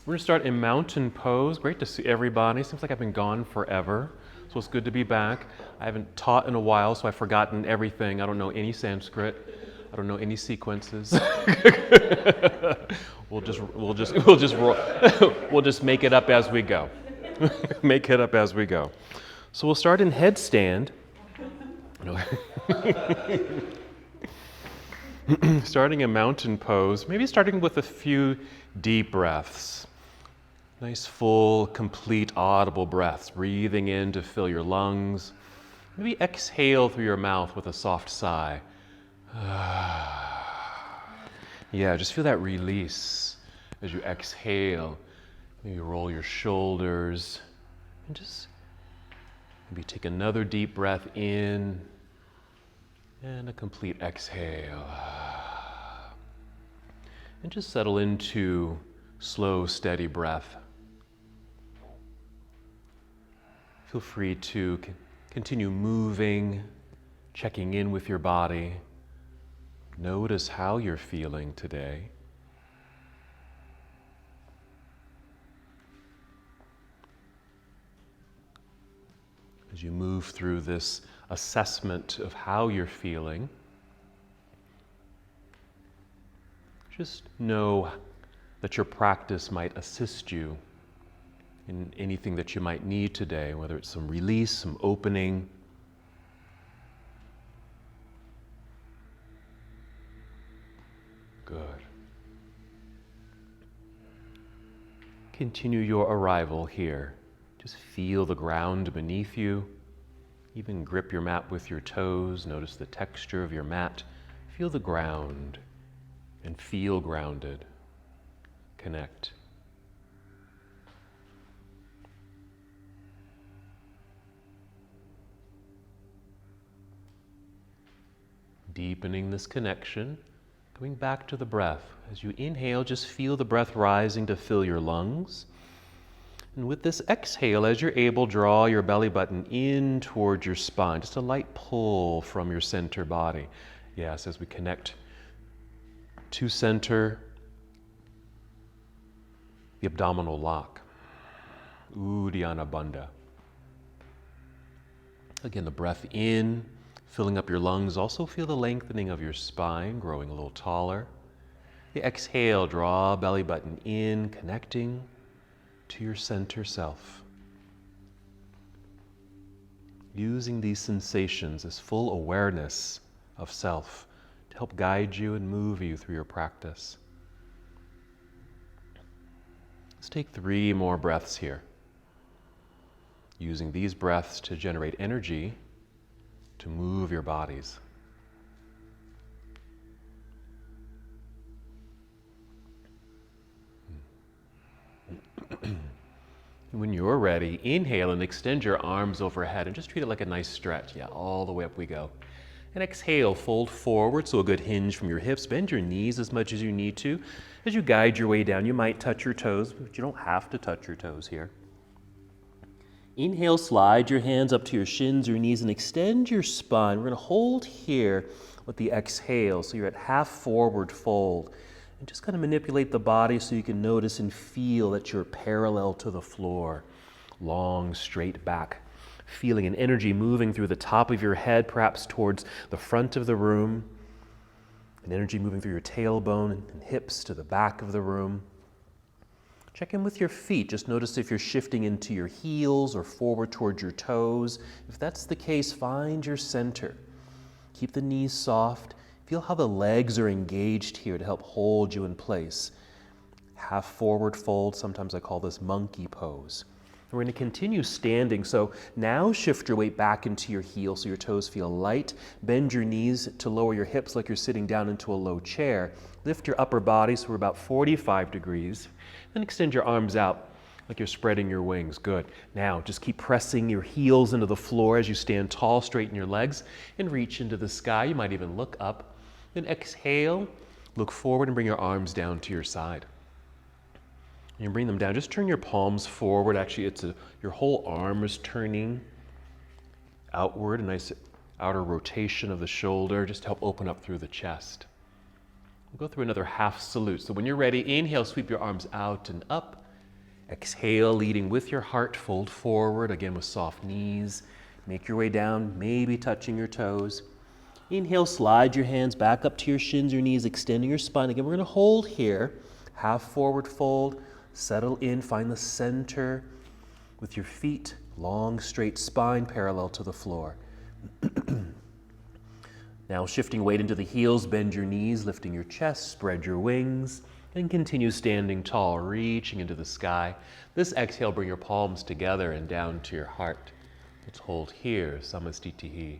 We're going to start in mountain pose. Great to see everybody. Seems like I've been gone forever, so it's good to be back. I haven't taught in a while, so I've forgotten everything. I don't know any Sanskrit. I don't know any sequences. We'll just make it up as we go. Make it up as we go. So we'll start in headstand. Starting in mountain pose, maybe starting with a few deep breaths. Nice, full, complete, audible breaths. Breathing in to fill your lungs. Maybe exhale through your mouth with a soft sigh. Yeah, just feel that release as you exhale. Maybe roll your shoulders and just maybe take another deep breath in and a complete exhale. And just settle into slow, steady breath. Feel free to continue moving, checking in with your body. Notice how you're feeling today. As you move through this assessment of how you're feeling, just know that your practice might assist you in anything that you might need today, whether it's some release, some opening. Good. Continue your arrival here. Just feel the ground beneath you. Even grip your mat with your toes. Notice the texture of your mat. Feel the ground and feel grounded. Connect. Deepening this connection, going back to the breath. As you inhale, just feel the breath rising to fill your lungs. And with this exhale, as you're able, draw your belly button in towards your spine. Just a light pull from your center body. Yes, as we connect to center, the abdominal lock. Uddiyana Bandha. Again, the breath in, filling up your lungs. Also feel the lengthening of your spine, growing a little taller. The exhale, draw belly button in, connecting to your center self. Using these sensations as full awareness of self to help guide you and move you through your practice. Let's take 3 more breaths here. Using these breaths to generate energy to move your bodies. When you're ready, inhale and extend your arms overhead and just treat it like a nice stretch. Yeah, all the way up we go. And exhale, fold forward, so a good hinge from your hips. Bend your knees as much as you need to. As you guide your way down, you might touch your toes, but you don't have to touch your toes here. Inhale, slide your hands up to your shins, your knees, and extend your spine. We're going to hold here with the exhale, so you're at half forward fold. And just kind of manipulate the body so you can notice and feel that you're parallel to the floor. Long, straight back. Feeling an energy moving through the top of your head, perhaps towards the front of the room. An energy moving through your tailbone and hips to the back of the room. Check in with your feet. Just notice if you're shifting into your heels or forward towards your toes. If that's the case, find your center. Keep the knees soft. Feel how the legs are engaged here to help hold you in place. Half forward fold, sometimes I call this monkey pose. We're going to continue standing, so now shift your weight back into your heels so your toes feel light. Bend your knees to lower your hips like you're sitting down into a low chair. Lift your upper body so we're about 45 degrees. Then extend your arms out like you're spreading your wings. Good. Now just keep pressing your heels into the floor as you stand tall, straighten your legs, and reach into the sky. You might even look up. Then exhale, look forward and bring your arms down to your side. And you bring them down. Just turn your palms forward. Actually, your whole arm is turning outward. A nice outer rotation of the shoulder just to help open up through the chest. We'll go through another half salute. So when you're ready, inhale, sweep your arms out and up. Exhale, leading with your heart, fold forward, again with soft knees. Make your way down, maybe touching your toes. Inhale, slide your hands back up to your shins, your knees, extending your spine. Again, we're going to hold here, half forward fold, settle in, find the center with your feet, long, straight spine parallel to the floor. Now shifting weight into the heels, bend your knees, lifting your chest, spread your wings, and continue standing tall, reaching into the sky. This exhale, bring your palms together and down to your heart. Let's hold here, Samastitihi,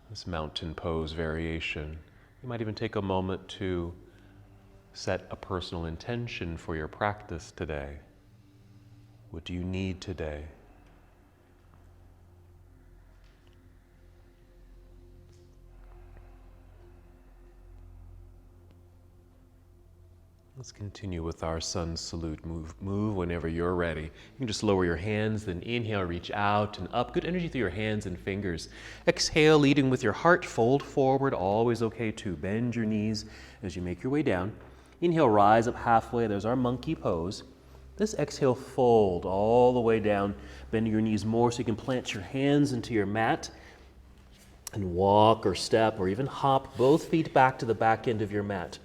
this mountain pose variation. You might even take a moment to set a personal intention for your practice today. What do you need today? Let's continue with our sun salute. Move whenever you're ready. You can just lower your hands, then inhale, reach out and up. Good energy through your hands and fingers. Exhale, leading with your heart, fold forward, always okay to bend your knees as you make your way down. Inhale, rise up halfway. There's our monkey pose. This exhale, fold all the way down, bending your knees more so you can plant your hands into your mat and walk or step or even hop both feet back to the back end of your mat.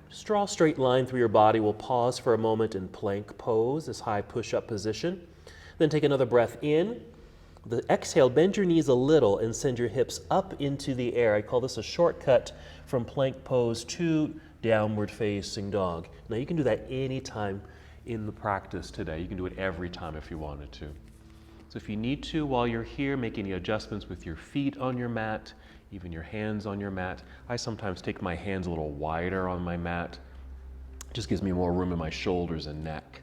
Just draw a straight line through your body. We'll pause for a moment in plank pose, this high push-up position. Then take another breath in. The exhale, bend your knees a little and send your hips up into the air. I call this a shortcut from plank pose to downward facing dog. Now you can do that anytime in the practice today. You can do it every time if you wanted to. So if you need to, while you're here, make any adjustments with your feet on your mat, even your hands on your mat. I sometimes take my hands a little wider on my mat. It just gives me more room in my shoulders and neck.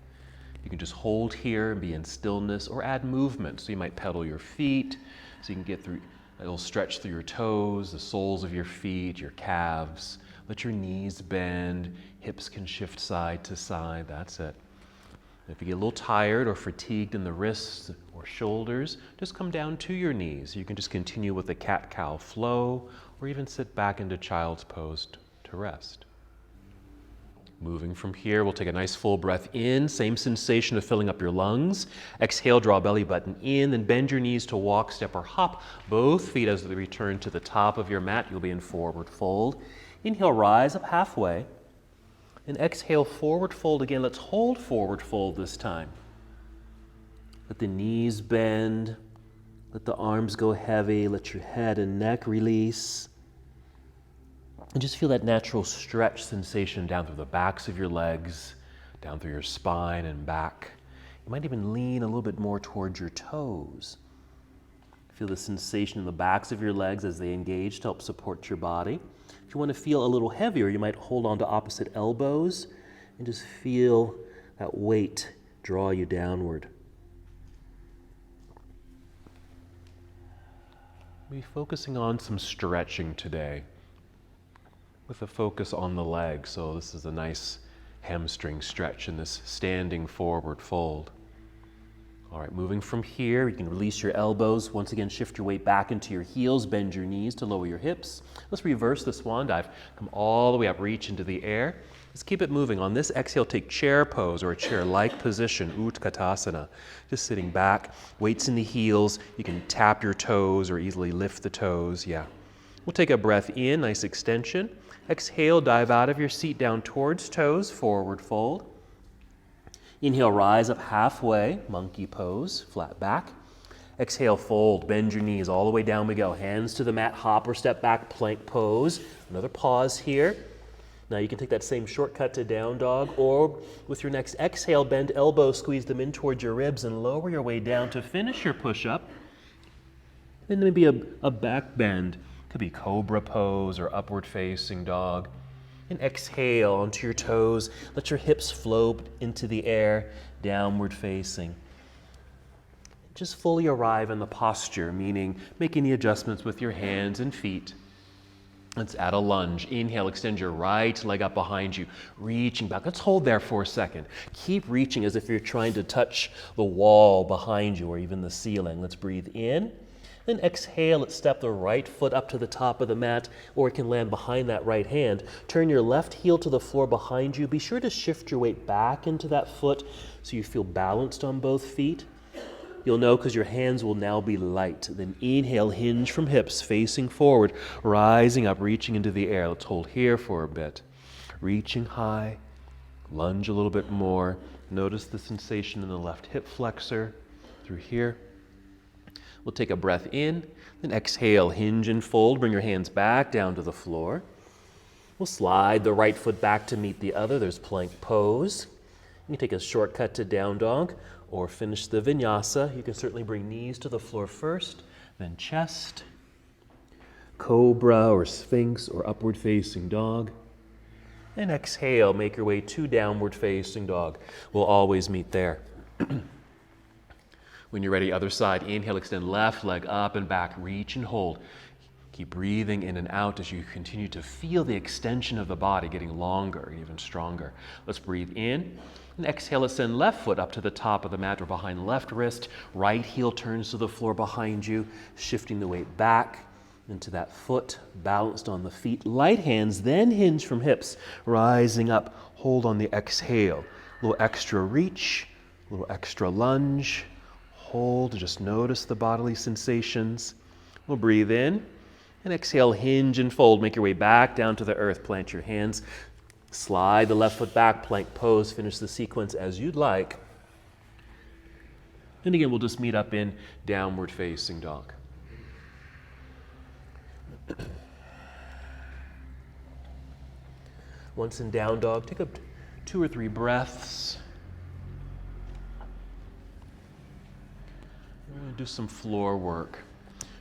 You can just hold here and be in stillness or add movement. So you might pedal your feet so you can get through, it'll stretch through your toes, the soles of your feet, your calves. Let your knees bend, hips can shift side to side, that's it. If you get a little tired or fatigued in the wrists or shoulders, just come down to your knees. You can just continue with the cat-cow flow or even sit back into child's pose to rest. Moving from here, we'll take a nice full breath in, same sensation of filling up your lungs. Exhale, draw belly button in, then bend your knees to walk, step, or hop. Both feet as they return to the top of your mat. You'll be in forward fold. Inhale, rise up halfway. And exhale, forward fold again. Let's hold forward fold this time. Let the knees bend. Let the arms go heavy. Let your head and neck release. And just feel that natural stretch sensation down through the backs of your legs, down through your spine and back. You might even lean a little bit more towards your toes. Feel the sensation in the backs of your legs as they engage to help support your body. If you want to feel a little heavier, you might hold on to opposite elbows and just feel that weight draw you downward. We'll be focusing on some stretching today with a focus on the legs. So this is a nice hamstring stretch in this standing forward fold. All right, moving from here, you can release your elbows. Once again, shift your weight back into your heels, bend your knees to lower your hips. Let's reverse the swan dive. Come all the way up, reach into the air. Let's keep it moving. On this exhale, take chair pose or a chair-like position, Utkatasana. Just sitting back, weights in the heels. You can tap your toes or easily lift the toes, yeah. We'll take a breath in, nice extension. Exhale, dive out of your seat down towards toes, forward fold. Inhale, rise up halfway, monkey pose, flat back. Exhale, fold, bend your knees, all the way down we go. Hands to the mat, hop or step back, plank pose. Another pause here. Now you can take that same shortcut to down dog, or with your next exhale, bend elbows, squeeze them in towards your ribs and lower your way down to finish your push-up. Then maybe a back bend. Could be cobra pose or upward facing dog. And exhale onto your toes. Let your hips float into the air, downward facing. Just fully arrive in the posture, meaning make any adjustments with your hands and feet. Let's add a lunge. Inhale, extend your right leg up behind you, reaching back. Let's hold there for a second. Keep reaching as if you're trying to touch the wall behind you or even the ceiling. Let's breathe in. Then exhale, let's step the right foot up to the top of the mat, or it can land behind that right hand. Turn your left heel to the floor behind you. Be sure to shift your weight back into that foot so you feel balanced on both feet. You'll know because your hands will now be light. Then inhale, hinge from hips, facing forward, rising up, reaching into the air. Let's hold here for a bit. Reaching high, lunge a little bit more. Notice the sensation in the left hip flexor through here. We'll take a breath in, then exhale, hinge and fold. Bring your hands back down to the floor. We'll slide the right foot back to meet the other. There's plank pose. You can take a shortcut to down dog or finish the vinyasa. You can certainly bring knees to the floor first, then chest, cobra or sphinx or upward facing dog. And exhale, make your way to downward facing dog. We'll always meet there. When you're ready, other side, inhale, extend left leg up and back, reach and hold. Keep breathing in and out as you continue to feel the extension of the body getting longer, even stronger. Let's breathe in. And exhale, ascend left foot up to the top of the mat or behind left wrist. Right heel turns to the floor behind you, shifting the weight back into that foot, balanced on the feet. Light hands, then hinge from hips, rising up. Hold on the exhale. A little extra reach, a little extra lunge. Hold, just notice the bodily sensations. We'll breathe in and exhale, hinge and fold. Make your way back down to the earth. Plant your hands. Slide the left foot back, plank pose. Finish the sequence as you'd like. And again, we'll just meet up in downward facing dog. Once in down dog, take up 2 or 3 breaths. We're going to do some floor work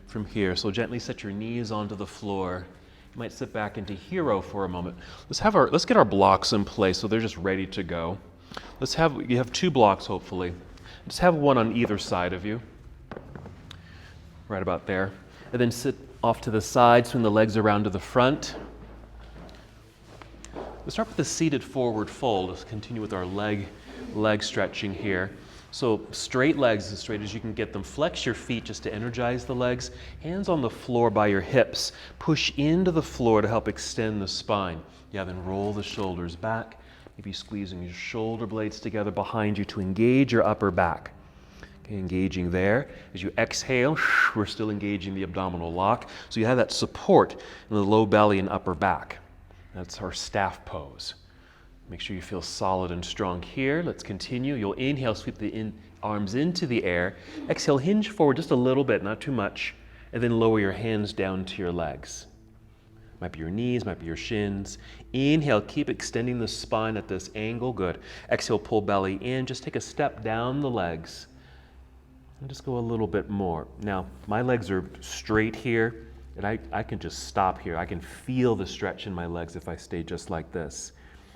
from here. So gently set your knees onto the floor. You might sit back into hero for a moment. Let's get our blocks in place so they're just ready to go. You have 2 blocks hopefully. Just have one on either side of you. Right about there. And then sit off to the side, swing the legs around to the front. Let's start with the seated forward fold. Let's continue with our leg stretching here. So straight legs, as straight as you can get them. Flex your feet just to energize the legs. Hands on the floor by your hips. Push into the floor to help extend the spine. Yeah, then roll the shoulders back. Maybe squeezing your shoulder blades together behind you to engage your upper back. Okay, engaging there. As you exhale, we're still engaging the abdominal lock. So you have that support in the low belly and upper back. That's our staff pose. Make sure you feel solid and strong here. Let's continue. You'll inhale, sweep the arms into the air. Exhale, hinge forward just a little bit, not too much. And then lower your hands down to your legs. Might be your knees, might be your shins. Inhale, keep extending the spine at this angle. Good. Exhale, pull belly in. Just take a step down the legs. And just go a little bit more. Now, my legs are straight here, and I can just stop here. I can feel the stretch in my legs if I stay just like this.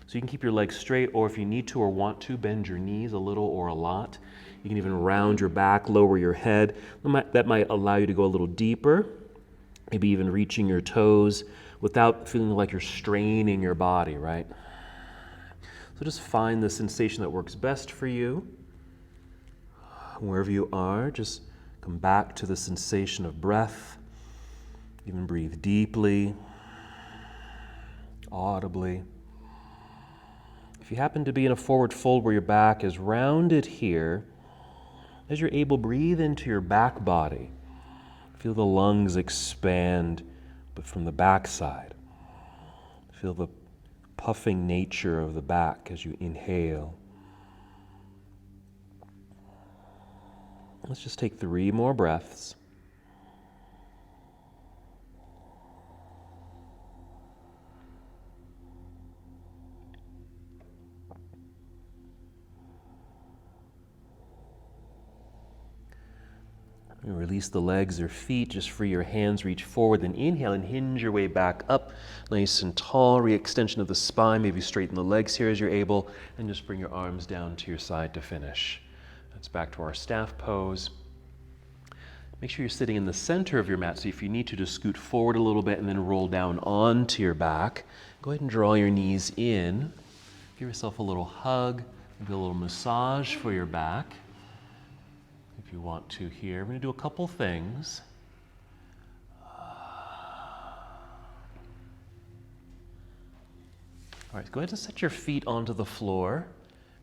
So you can keep your legs straight, or if you need to or want to, bend your knees a little or a lot. You can even round your back, lower your head. That might allow you to go a little deeper, maybe even reaching your toes without feeling like you're straining your body, right? So just find the sensation that works best for you. Wherever you are, just come back to the sensation of breath. Even breathe deeply, audibly. If you happen to be in a forward fold where your back is rounded here, as you're able, breathe into your back body. Feel the lungs expand, but from the back side. Feel the puffing nature of the back as you inhale. Let's just take 3 more breaths. And release the legs or feet, just free your hands, reach forward, then inhale and hinge your way back up, nice and tall, re-extension of the spine, maybe straighten the legs here as you're able, and just bring your arms down to your side to finish. That's back to our staff pose. Make sure you're sitting in the center of your mat, so if you need to, just scoot forward a little bit and then roll down onto your back. Go ahead and draw your knees in. Give yourself a little hug, maybe a little massage for your back. If you want to here, we're going to do a couple things. All right, go ahead and set your feet onto the floor.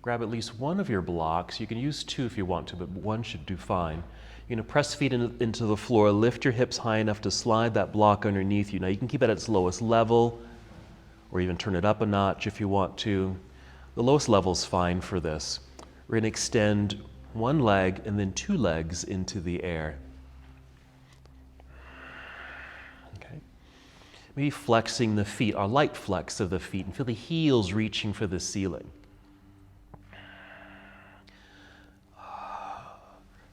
Grab at least one of your blocks. You can use two if you want to, but one should do fine. You're gonna press feet into the floor, lift your hips high enough to slide that block underneath you. Now you can keep it at its lowest level, or even turn it up a notch if you want to. The lowest level is fine for this. We're gonna extend one leg and then two legs into the air. Okay. Maybe flexing the feet, our light flex of the feet, and feel the heels reaching for the ceiling.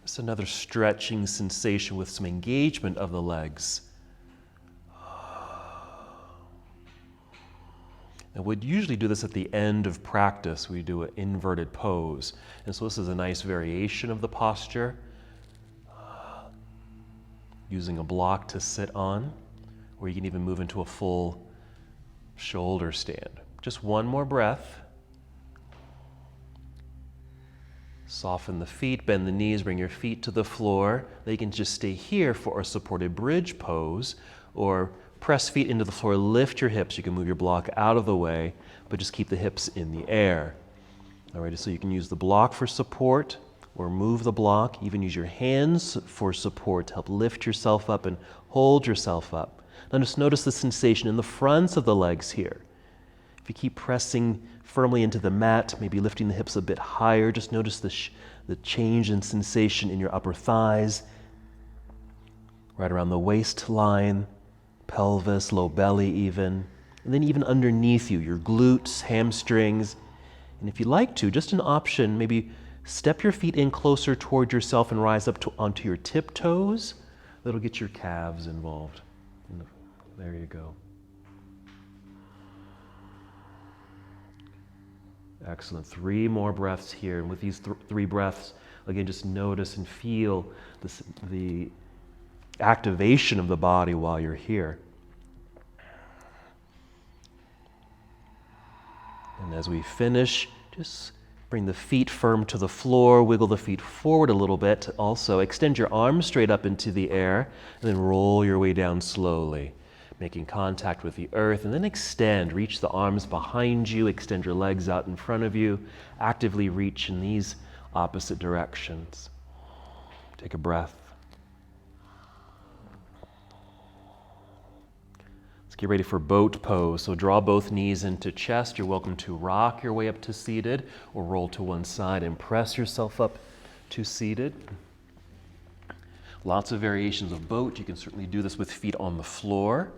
Just another stretching sensation with some engagement of the legs. And we'd usually do this at the end of practice. We do an inverted pose. And so this is a nice variation of the posture. Using a block to sit on, or you can even move into a full shoulder stand. Just one more breath. Soften the feet, bend the knees, bring your feet to the floor. They can just stay here for a supported bridge pose, or press feet into the floor, lift your hips. You can move your block out of the way, but just keep the hips in the air. All right, so you can use the block for support, or move the block. Even use your hands for support to help lift yourself up and hold yourself up. Now just notice the sensation in the fronts of the legs here. If you keep pressing firmly into the mat, maybe lifting the hips a bit higher, just notice the change in sensation in your upper thighs, right around the waistline, pelvis, low belly even, and then even underneath you, your glutes, hamstrings. And if you like to, just an option, maybe step your feet in closer toward yourself and rise up onto your tiptoes. That'll get your calves involved. There you go. Excellent. 3 more breaths here. And with these 3 breaths, again, just notice and feel the activation of the body while you're here. And as we finish, just bring the feet firm to the floor, wiggle the feet forward a little bit. Also, extend your arms straight up into the air, and then roll your way down slowly, making contact with the earth, and then extend. Reach the arms behind you, extend your legs out in front of you. Actively reach in these opposite directions. Take a breath. Let's get ready for boat pose. So draw both knees into chest. You're welcome to rock your way up to seated, or roll to one side and press yourself up to seated. Lots of variations of boat. You can certainly do this with feet on the floor.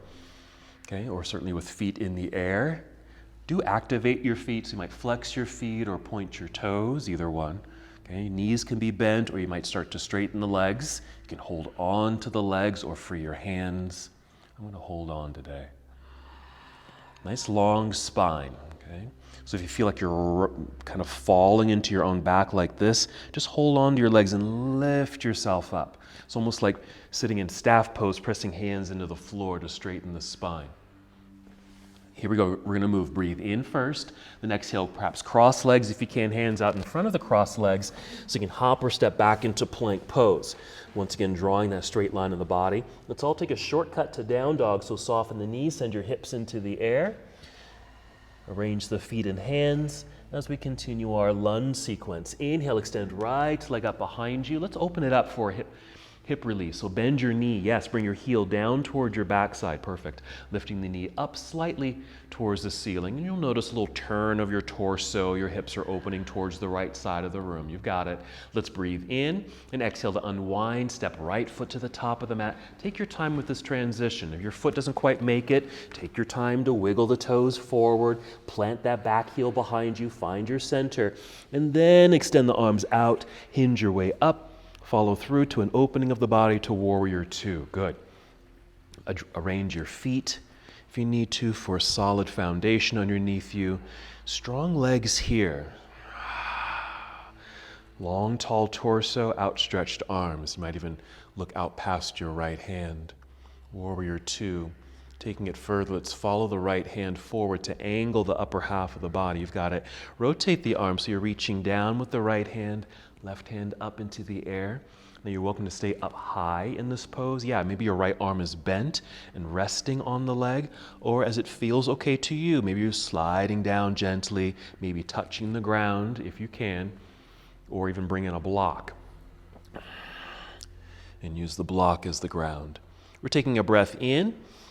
Okay, or certainly with feet in the air. Do activate your feet, so you might flex your feet or point your toes, either one. Okay, knees can be bent, or you might start to straighten the legs. You can hold on to the legs or free your hands. I'm going to hold on today. Nice long spine. Okay, so if you feel like you're kind of falling into your own back like this, just hold on to your legs and lift yourself up. It's almost like sitting in staff pose, pressing hands into the floor to straighten the spine. Here we go. We're going to move. Breathe in first. Then exhale, perhaps cross legs if you can, hands out in front of the cross legs, so you can hop or step back into plank pose. Once again, drawing that straight line in the body. Let's all take a shortcut to down dog, so soften the knees, send your hips into the air. Arrange the feet and hands as we continue our lunge sequence. Inhale, extend right leg up behind you. Let's open it up for a hip release. So bend your knee. Yes, bring your heel down toward your backside. Perfect. Lifting the knee up slightly towards the ceiling. And you'll notice a little turn of your torso. Your hips are opening towards the right side of the room. You've got it. Let's breathe in and exhale to unwind. Step right foot to the top of the mat. Take your time with this transition. If your foot doesn't quite make it, take your time to wiggle the toes forward. Plant that back heel behind you. Find your center. And then extend the arms out. Hinge your way up. Follow through to an opening of the body to warrior 2. Good. Arrange your feet if you need to for a solid foundation underneath you. Strong legs here. Long, tall torso, outstretched arms. You might even look out past your right hand. Warrior 2. Taking it further, let's follow the right hand forward to angle the upper half of the body. You've got it. Rotate the arm so you're reaching down with the right hand, left hand up into the air. Now you're welcome to stay up high in this pose. Yeah, maybe your right arm is bent and resting on the leg, or as it feels okay to you, maybe you're sliding down gently, maybe touching the ground if you can, or even bring in a block and use the block as the ground. We're taking a breath in.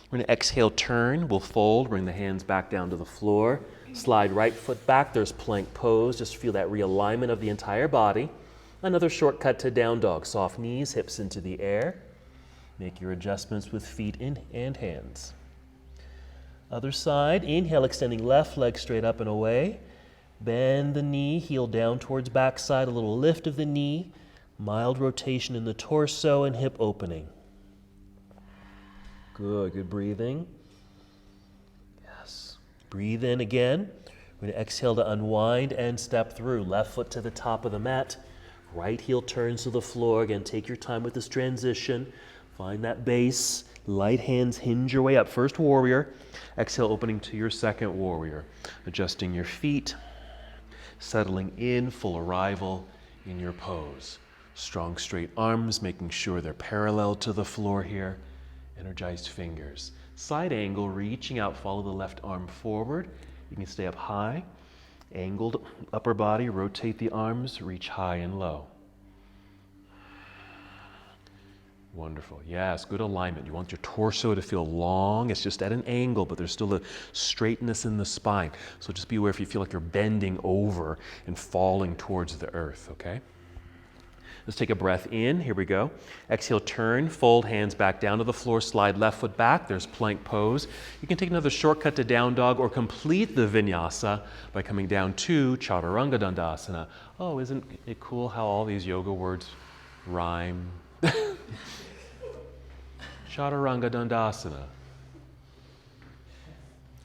We're going to exhale, turn. We'll fold, bring the hands back down to the floor. Slide right foot back. There's plank pose. Just feel that realignment of the entire body. Another shortcut to down dog. Soft knees, hips into the air. Make your adjustments with feet in and hands. Other side. Inhale, extending left leg straight up and away. Bend the knee, heel down towards backside. A little lift of the knee. Mild rotation in the torso and hip opening. Good breathing. Yes. Breathe in again. We're going to exhale to unwind and step through. Left foot to the top of the mat. Right heel turns to the floor. Again, take your time with this transition. Find that base. Light hands hinge your way up. First warrior. Exhale, opening to your second warrior. Adjusting your feet. Settling in, full arrival in your pose. Strong straight arms, making sure they're parallel to the floor here. Energized fingers. Side angle, reaching out, follow the left arm forward. You can stay up high. Angled upper body, rotate the arms, reach high and low. Wonderful. Yes, good alignment. You want your torso to feel long. It's just at an angle, but there's still a straightness in the spine. So just be aware if you feel like you're bending over and falling towards the earth, okay? Let's take a breath in. Here we go. Exhale, turn, fold hands back down to the floor, slide left foot back. There's plank pose. You can take another shortcut to down dog or complete the vinyasa by coming down to chaturanga dandasana. Oh, isn't it cool how all these yoga words rhyme? Chaturanga dandasana.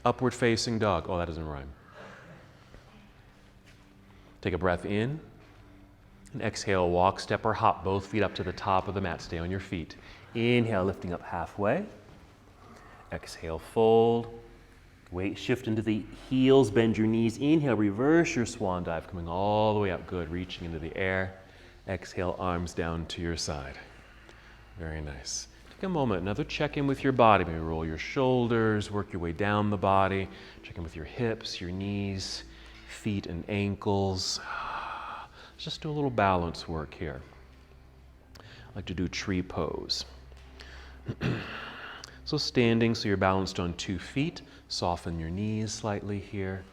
Upward facing dog. Oh, that doesn't rhyme. Take a breath in. And exhale, walk, step, or hop both feet up to the top of the mat. Stay on your feet. Inhale, lifting up halfway. Exhale, fold. Weight shift into the heels, bend your knees. Inhale, reverse your swan dive, coming all the way up. Good, reaching into the air. Exhale, arms down to your side. Very nice. Take a moment, another check-in with your body. Maybe roll your shoulders, work your way down the body. Check in with your hips, your knees, feet and ankles. Just do a little balance work here. I like to do tree pose. So standing, so you're balanced on 2 feet. Soften your knees slightly here.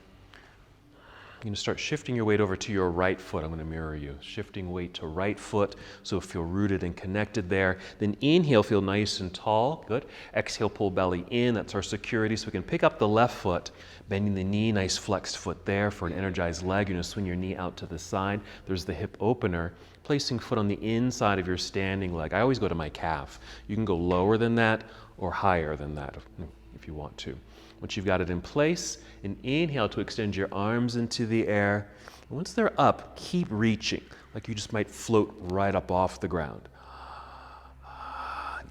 You're going to start shifting your weight over to your right foot. I'm going to mirror you. Shifting weight to right foot, so feel rooted and connected there. Then inhale, feel nice and tall. Good. Exhale, pull belly in. That's our security. So we can pick up the left foot, bending the knee, nice flexed foot there for an energized leg. You're going to swing your knee out to the side. There's the hip opener. Placing foot on the inside of your standing leg. I always go to my calf. You can go lower than that or higher than that if you want to. Once you've got it in place, and inhale to extend your arms into the air. And once they're up, keep reaching, like you just might float right up off the ground.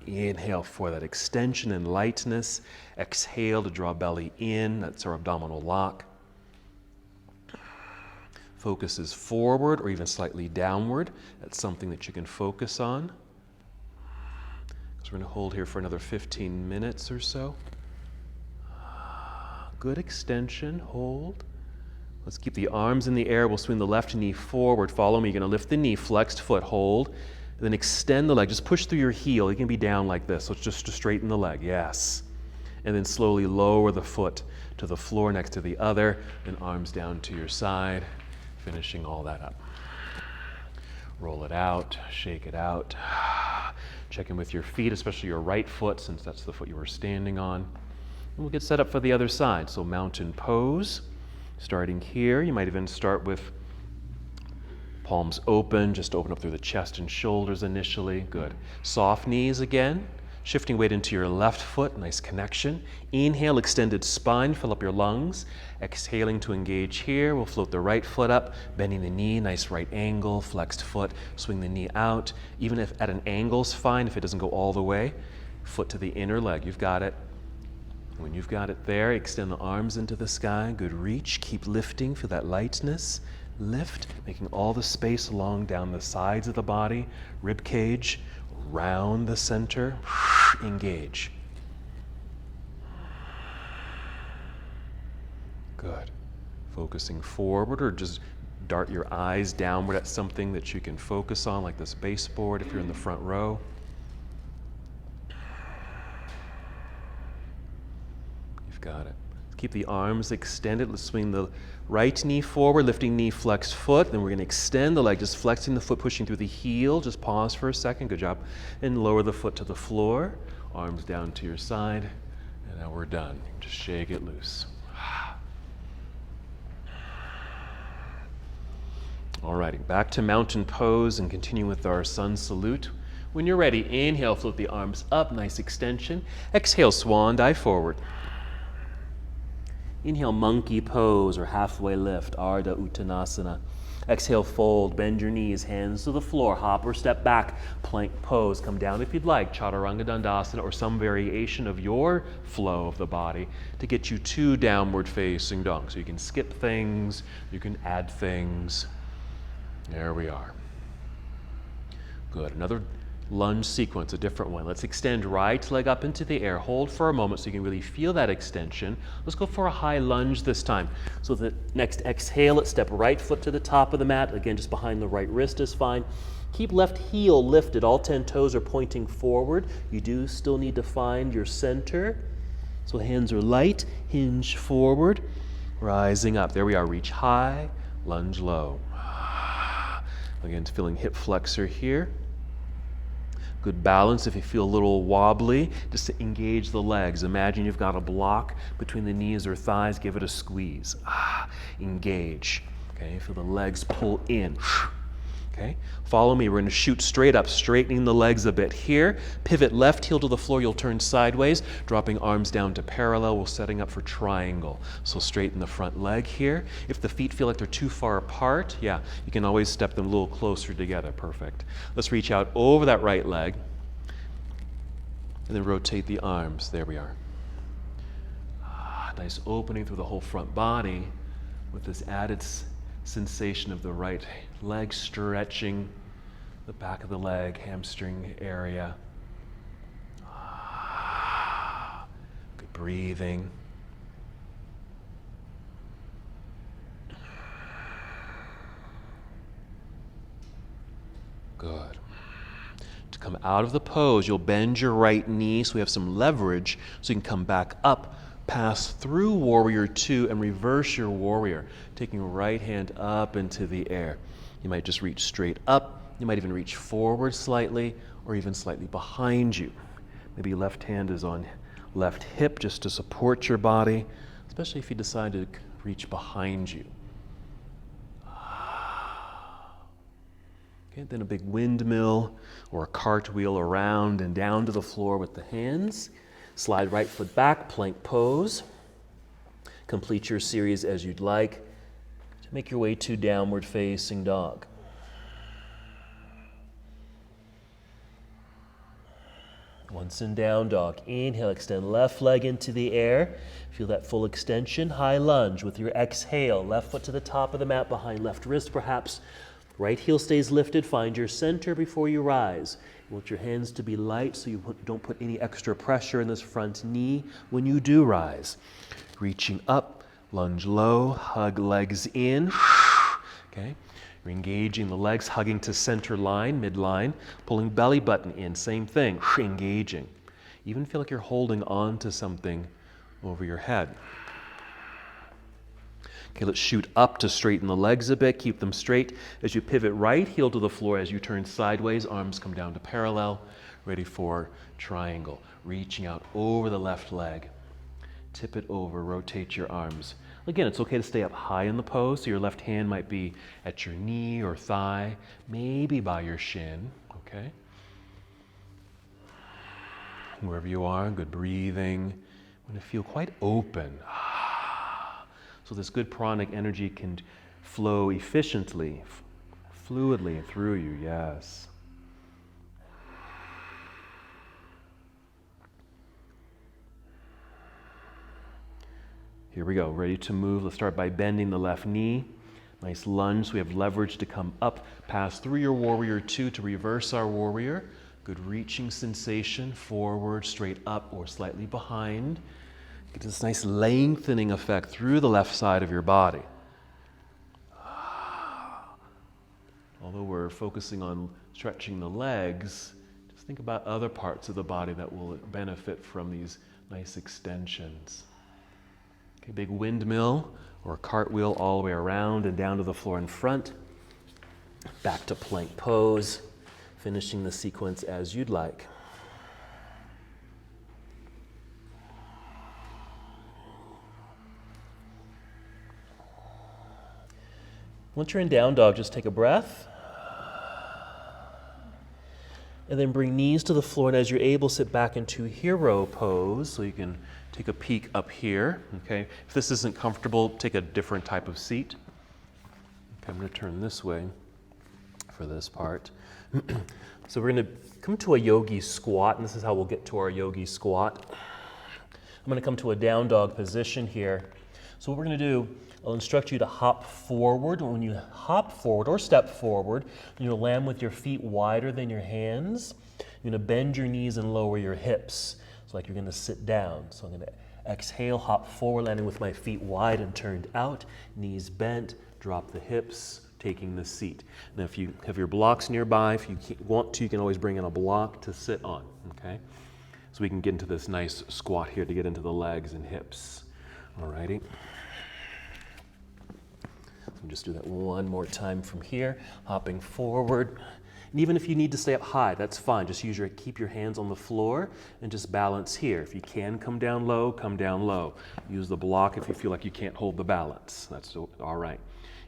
Inhale for that extension and lightness. Exhale to draw belly in. That's our abdominal lock. Focus is forward or even slightly downward. That's something that you can focus on. So we're going to hold here for another 15 minutes or so. Good extension, hold. Let's keep the arms in the air. We'll swing the left knee forward. Follow me. You're going to lift the knee, flexed foot, hold. And then extend the leg. Just push through your heel. You can be down like this. So it's just to straighten the leg. Yes. And then slowly lower the foot to the floor next to the other. Then arms down to your side. Finishing all that up. Roll it out. Shake it out. Check in with your feet, especially your right foot, since that's the foot you were standing on. And we'll get set up for the other side. So mountain pose. Starting here, you might even start with palms open, just open up through the chest and shoulders initially. Good. Soft knees again. Shifting weight into your left foot, nice connection. Inhale, extended spine, fill up your lungs. Exhaling to engage here. We'll float the right foot up, bending the knee, nice right angle, flexed foot. Swing the knee out. Even if at an angle's fine, if it doesn't go all the way. Foot to the inner leg, you've got it. When you've got it there, extend the arms into the sky. Good reach. Keep lifting. Feel that lightness. Lift, making all the space along down the sides of the body, rib cage, round the center, engage. Good. Focusing forward, or just dart your eyes downward at something that you can focus on, like this baseboard if you're in the front row. You've got it. Keep the arms extended. Let's swing the right knee forward, lifting knee, flex foot. Then we're going to extend the leg, just flexing the foot, pushing through the heel. Just pause for a second. Good job. And lower the foot to the floor. Arms down to your side. And now we're done. Just shake it loose. Alrighty, back to mountain pose and continue with our sun salute. When you're ready, inhale, float the arms up, nice extension. Exhale, swan dive forward. Inhale, monkey pose or halfway lift, Ardha Uttanasana. Exhale, fold, bend your knees, hands to the floor, hop or step back, plank pose. Come down if you'd like, Chaturanga Dandasana or some variation of your flow of the body to get you to downward facing dog. So you can skip things, you can add things. There we are. Good. Another lunge sequence, a different one. Let's extend right leg up into the air. Hold for a moment so you can really feel that extension. Let's go for a high lunge this time. So the next exhale, let's step right foot to the top of the mat. Again, just behind the right wrist is fine. Keep left heel lifted. All 10 toes are pointing forward. You do still need to find your center. So hands are light, hinge forward, rising up. There we are. Reach high, lunge low. Again, feeling hip flexor here. Good balance. If you feel a little wobbly, just to engage the legs. Imagine you've got a block between the knees or thighs. Give it a squeeze. Engage. Okay, feel the legs pull in. Okay, follow me. We're going to shoot straight up, straightening the legs a bit here. Pivot left heel to the floor. You'll turn sideways, dropping arms down to parallel. We're setting up for triangle. So straighten the front leg here. If the feet feel like they're too far apart, you can always step them a little closer together. Perfect. Let's reach out over that right leg and then rotate the arms. There we are. Nice opening through the whole front body with this added sensation of the right leg stretching the back of the leg, hamstring area. Good breathing. Good. To come out of the pose, you'll bend your right knee so we have some leverage so you can come back up, pass through warrior two and reverse your warrior, taking right hand up into the air. You might just reach straight up. You might even reach forward slightly or even slightly behind you. Maybe left hand is on left hip just to support your body, especially if you decide to reach behind you. Okay, then a big windmill or a cartwheel around and down to the floor with the hands. Slide right foot back, plank pose. Complete your series as you'd like to make your way to downward facing dog. Once in down dog, inhale, extend left leg into the air. Feel that full extension, high lunge with your exhale. Left foot to the top of the mat, behind left wrist perhaps. Right heel stays lifted, find your center before you rise. You want your hands to be light so you don't put any extra pressure in this front knee when you do rise. Reaching up, lunge low, hug legs in. Okay, you're engaging the legs, hugging to center line, midline, pulling belly button in, same thing, engaging. Even feel like you're holding on to something over your head. Okay, let's shoot up to straighten the legs a bit. Keep them straight. As you pivot right heel to the floor, as you turn sideways, arms come down to parallel, ready for triangle. Reaching out over the left leg. Tip it over, rotate your arms. Again, it's okay to stay up high in the pose, so your left hand might be at your knee or thigh, maybe by your shin, okay? Wherever you are, good breathing. I'm going to feel quite open. So this good pranic energy can flow efficiently, fluidly through you, yes. Here we go, ready to move. Let's start by bending the left knee. Nice lunge, so we have leverage to come up, pass through your warrior two to reverse our warrior. Good reaching sensation, forward, straight up, or slightly behind. Get this nice lengthening effect through the left side of your body. Although we're focusing on stretching the legs, just think about other parts of the body that will benefit from these nice extensions. Okay, big windmill or cartwheel all the way around and down to the floor in front. Back to plank pose, finishing the sequence as you'd like. Once you're in down dog, just take a breath. And then bring knees to the floor, and as you're able, sit back into hero pose, so you can take a peek up here, okay? If this isn't comfortable, take a different type of seat. Okay, I'm gonna turn this way for this part. So we're gonna come to a yogi squat, and this is how we'll get to our yogi squat. I'm gonna come to a down dog position here. So what we're gonna do, I'll instruct you to hop forward. When you hop forward or step forward, you'll land with your feet wider than your hands. You're gonna bend your knees and lower your hips. So like you're gonna sit down. So I'm gonna exhale, hop forward, landing with my feet wide and turned out, knees bent, drop the hips, taking the seat. Now if you have your blocks nearby, if you want to, you can always bring in a block to sit on, okay? So we can get into this nice squat here to get into the legs and hips. Alrighty. So just do that one more time from here, hopping forward. And even if you need to stay up high, that's fine. Just keep your hands on the floor and just balance here. If you can come down low, come down low. Use the block if you feel like you can't hold the balance. That's all right.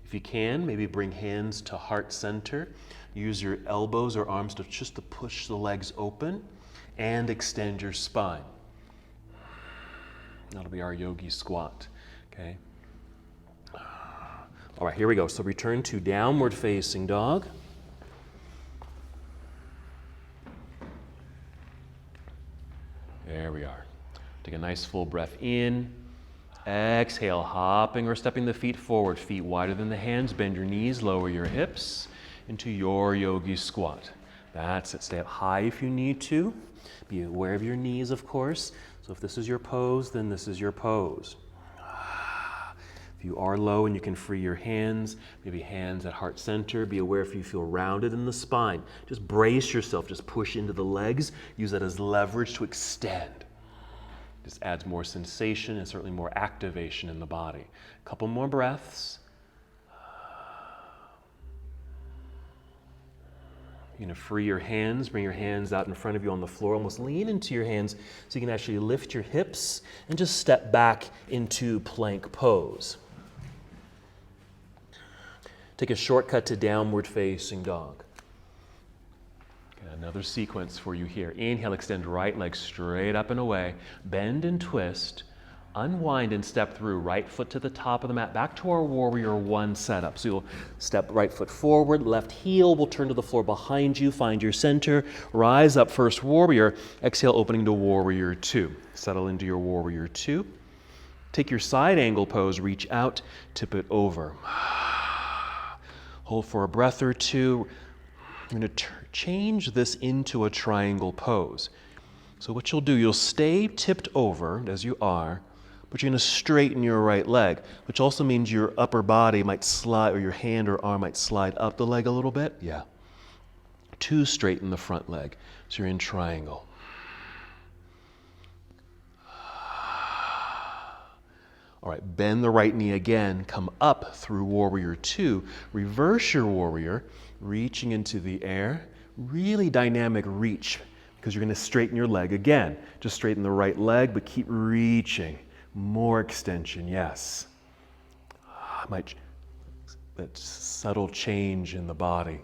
If you can, maybe bring hands to heart center. Use your elbows or arms to push the legs open and extend your spine. That'll be our yogi squat, okay? All right, here we go. So return to downward facing dog. There we are. Take a nice full breath in. Exhale, hopping or stepping the feet forward, feet wider than the hands. Bend your knees, lower your hips into your yogi squat. That's it. Stay up high if you need to. Be aware of your knees, of course. So if this is your pose, then this is your pose. If you are low and you can free your hands, maybe hands at heart center, be aware if you feel rounded in the spine. Just brace yourself, just push into the legs. Use that as leverage to extend. Just adds more sensation and certainly more activation in the body. A couple more breaths. You're going to free your hands, bring your hands out in front of you on the floor, almost lean into your hands so you can actually lift your hips and just step back into plank pose. Take a shortcut to downward facing dog. Another sequence for you here. Inhale, extend right leg straight up and away. Bend and twist. Unwind and step through. Right foot to the top of the mat. Back to our warrior one setup. So you'll step right foot forward. Left heel will turn to the floor behind you. Find your center. Rise up, first warrior. Exhale, opening to warrior two. Settle into your warrior two. Take your side angle pose. Reach out. Tip it over. Hold for a breath or two. You're going to change this into a triangle pose. So what you'll do, you'll stay tipped over as you are, but you're going to straighten your right leg, which also means your upper body might slide, or your hand or arm might slide up the leg a little bit. Yeah. To straighten the front leg. So you're in triangle. All right, bend the right knee again, come up through warrior two, reverse your warrior, reaching into the air, really dynamic reach, because you're going to straighten your leg again. Just straighten the right leg, but keep reaching. More extension, yes. That subtle change in the body.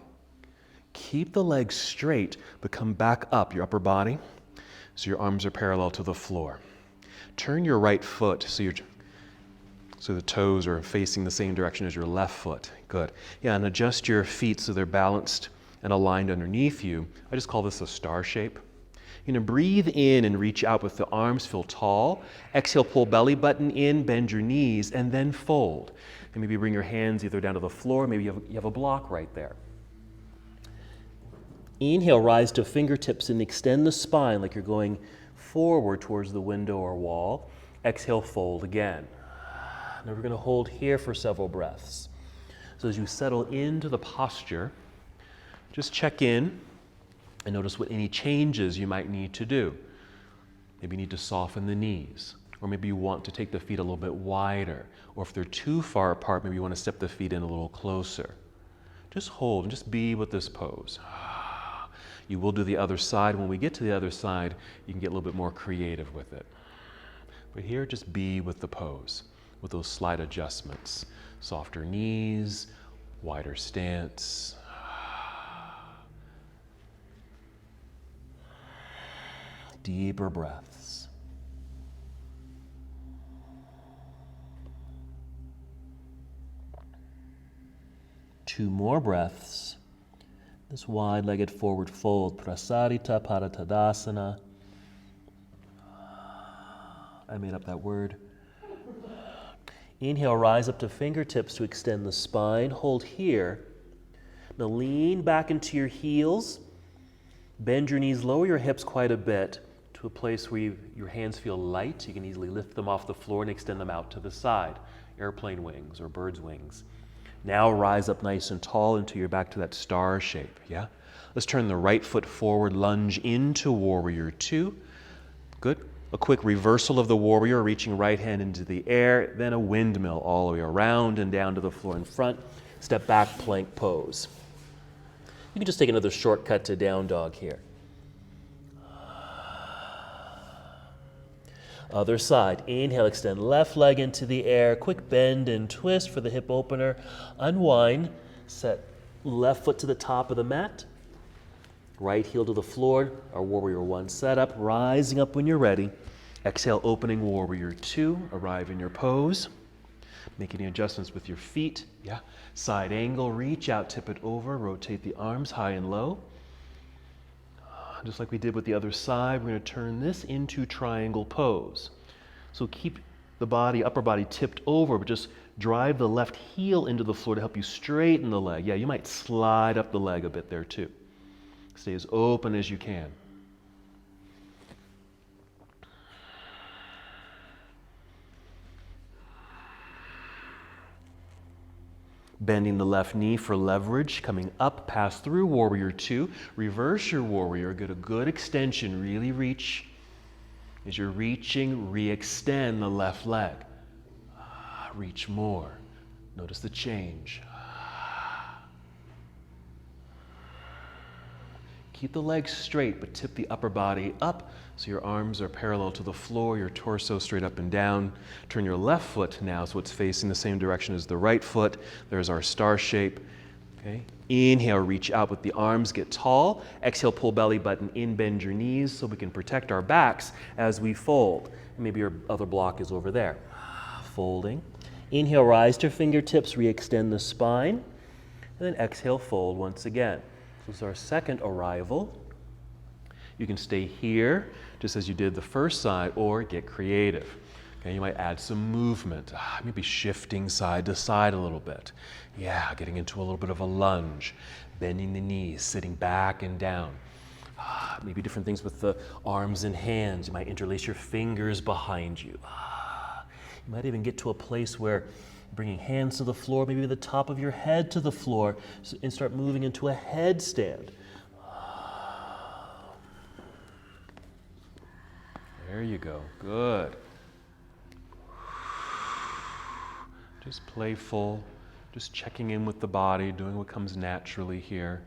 Keep the legs straight, but come back up, your upper body, so your arms are parallel to the floor. Turn your right foot so the toes are facing the same direction as your left foot. Good. Yeah, and adjust your feet so they're balanced and aligned underneath you. I just call this a star shape. You're gonna breathe in and reach out with the arms, feel tall. Exhale, pull belly button in, bend your knees, and then fold. And maybe bring your hands either down to the floor, maybe you have a block right there. Inhale, rise to fingertips and extend the spine like you're going forward towards the window or wall. Exhale, fold again. Now we're gonna hold here for several breaths. So as you settle into the posture, just check in and notice what any changes you might need to do. Maybe you need to soften the knees, or maybe you want to take the feet a little bit wider, or if they're too far apart, maybe you want to step the feet in a little closer. Just hold and just be with this pose. You will do the other side. When we get to the other side, you can get a little bit more creative with it. But here, just be with the pose, with those slight adjustments. Softer knees, wider stance. Deeper breaths. Two more breaths. This wide-legged forward fold, Prasarita Paratadasana. I made up that word. Inhale, rise up to fingertips to extend the spine. Hold here. Now lean back into your heels. Bend your knees, lower your hips quite a bit to a place where your hands feel light. You can easily lift them off the floor and extend them out to the side. Airplane wings or bird's wings. Now rise up nice and tall until you're back to that star shape, yeah? Let's turn the right foot forward, lunge into Warrior Two. Good. A quick reversal of the warrior, reaching right hand into the air, then a windmill all the way around and down to the floor in front. Step back, plank pose. You can just take another shortcut to down dog here. Other side. Inhale, extend left leg into the air. Quick bend and twist for the hip opener. Unwind. Set left foot to the top of the mat. Right heel to the floor. Our Warrior One setup. Rising up when you're ready. Exhale, opening Warrior Two. Arrive in your pose. Make any adjustments with your feet. Yeah. Side angle. Reach out, tip it over. Rotate the arms high and low. Just like we did with the other side, we're going to turn this into triangle pose. So keep the body, upper body tipped over, but just drive the left heel into the floor to help you straighten the leg. Yeah, you might slide up the leg a bit there too. Stay as open as you can. Bending the left knee for leverage, coming up, pass through Warrior Two. Reverse your warrior, get a good extension, really reach. As you're reaching, re-extend the left leg. Reach more. Notice the change. Keep the legs straight, but tip the upper body up so your arms are parallel to the floor, your torso straight up and down. Turn your left foot now so it's facing the same direction as the right foot. There's our star shape. Okay. Inhale, reach out with the arms, get tall. Exhale, pull belly button in, bend your knees so we can protect our backs as we fold. And maybe your other block is over there. Folding. Inhale, rise to fingertips, re-extend the spine. And then exhale, fold once again. This is our second arrival. You can stay here, just as you did the first side, or get creative. Okay, you might add some movement, maybe shifting side to side a little bit. Yeah, getting into a little bit of a lunge, bending the knees, sitting back and down. Maybe different things with the arms and hands. You might interlace your fingers behind you. You might even get to a place where bringing hands to the floor, maybe the top of your head to the floor, and start moving into a headstand. There you go. Good. Just playful, just checking in with the body, doing what comes naturally here.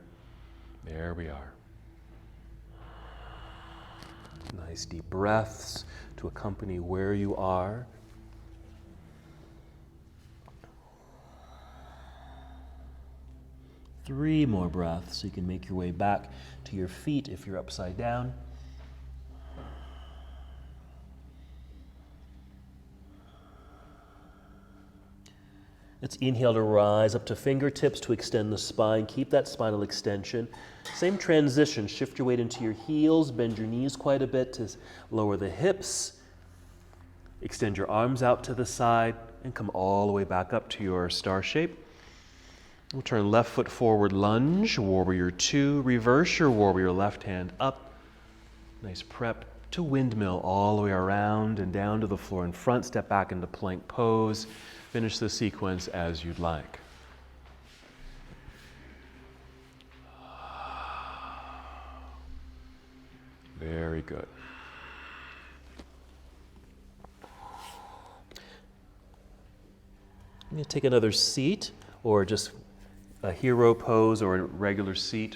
There we are. Nice deep breaths to accompany where you are. Three more breaths so you can make your way back to your feet if you're upside down. Let's inhale to rise up to fingertips to extend the spine. Keep that spinal extension. Same transition. Shift your weight into your heels. Bend your knees quite a bit to lower the hips. Extend your arms out to the side and come all the way back up to your star shape. We'll turn left foot forward, lunge, warrior two. Reverse your warrior, left hand up. Nice prep to windmill all the way around and down to the floor in front. Step back into plank pose. Finish the sequence as you'd like. Very good. I'm going to take another seat or just a hero pose or a regular seat